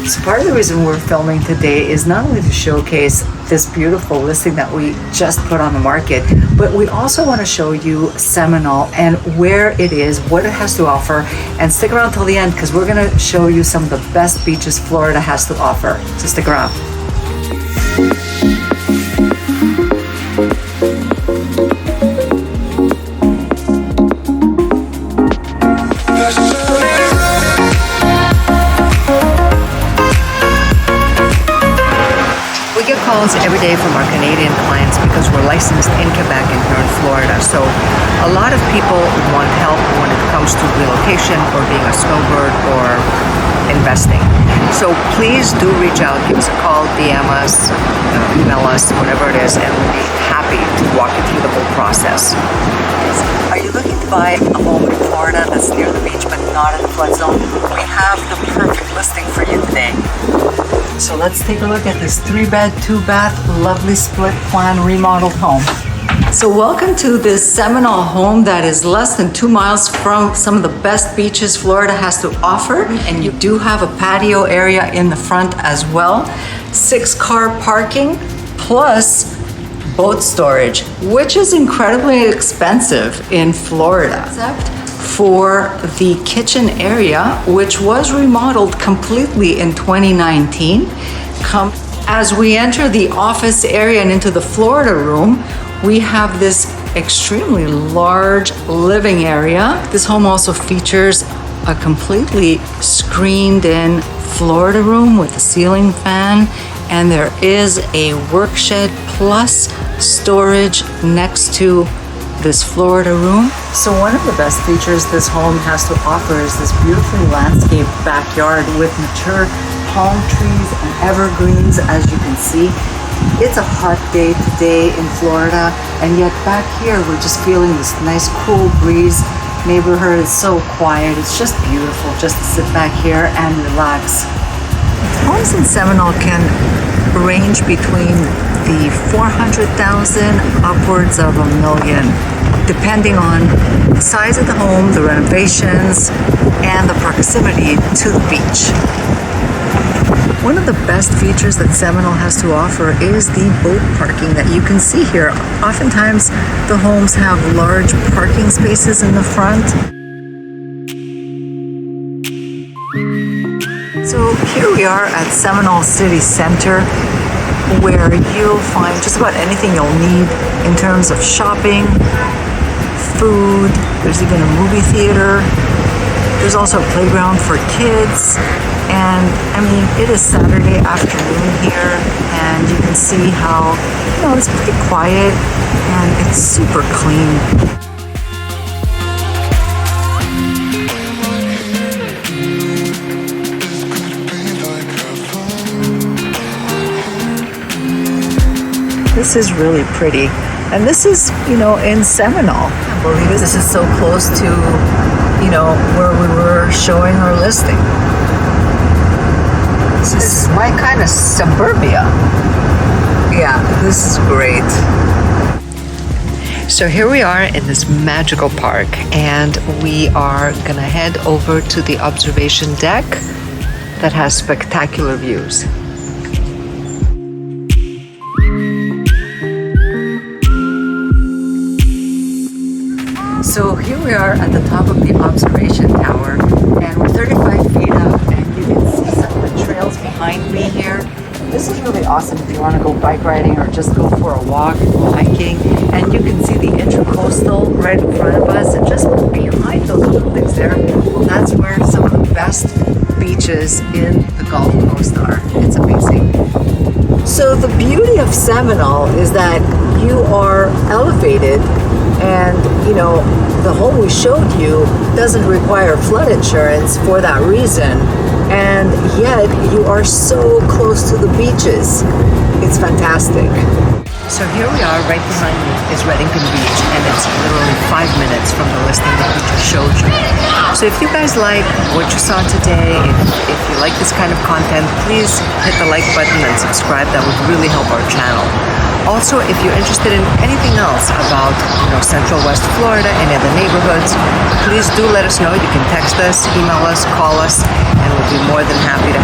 So part of the reason we're filming today is not only to showcase this beautiful listing that we just put on the market, but we also want to show you Seminole and where it is, what it has to offer, and stick around till the end because we're going to show you some of the best beaches Florida has to offer. So stick around. Calls every day from our Canadian clients because we're licensed in Quebec and here in Florida. So a lot of people want help when it comes to relocation or being a snowbird or investing. So please do reach out, give us a call, DM us, email us, whatever it is, and we'll be happy to walk you through the whole process. Are you looking to buy a home in Florida that's near the beach but not in the flood zone? We have the perfect listing for you today. So let's take a look at this 3-bed, 2-bath, lovely split plan remodeled home. So welcome to this Seminole home that is less than 2 miles from some of the best beaches Florida has to offer. And you do have a patio area in the front as well. 6-car parking plus boat storage, which is incredibly expensive in Florida. Except for the kitchen area, which was remodeled completely in 2019. As we enter the office area and into the Florida room, we have this extremely large living area. This home also features a completely screened-in Florida room with a ceiling fan, and there is a work shed plus storage next to this Florida room. So one of the best features this home has to offer is this beautifully landscaped backyard with mature palm trees and evergreens, as you can see. It's a hot day today in Florida, and yet back here we're just feeling this nice cool breeze. Neighborhood is so quiet. It's just beautiful just to sit back here and relax. Homes in Seminole can range between the 400,000 upwards of $1 million, depending on the size of the home, the renovations, and the proximity to the beach. One of the best features that Seminole has to offer is the boat parking that you can see here. Oftentimes, the homes have large parking spaces in the front. So here we are at Seminole City Center, where you'll find just about anything you'll need in terms of shopping, food. There's even a movie theater. There's also a playground for kids. And I mean, it is Saturday afternoon here, and you can see how, it's pretty quiet and it's super clean. This is really pretty. And this is, in Seminole. I can't believe it. This is so close to, where we were showing our listing. This is my kind of suburbia. Yeah, this is great. So here we are in this magical park, and we are gonna head over to the observation deck that has spectacular views. So here we are at the top of the observation tower, and we're 35 feet up, and you can see some of the trails behind me here. This is really awesome if you want to go bike riding or just go for a walk, hiking, and you can see the Intracoastal right in front of us, and just look behind those buildings there. Well, that's where some of the best beaches in the Gulf Coast are. It's amazing. So the beauty of Seminole is that you are elevated, and the home we showed you doesn't require flood insurance for that reason, and yet you are so close to the beaches. It's fantastic. So here we are, right behind me is Redington Beach, and it's literally 5 minutes from the listing that we just showed you. So if you guys like what you saw today, if you like this kind of content, please hit the like button and subscribe. That would really help our channel. Also, if you're interested in anything else about Central West Florida, any other neighborhoods, please do let us know. You can text us, email us, call us, and we'll be more than happy to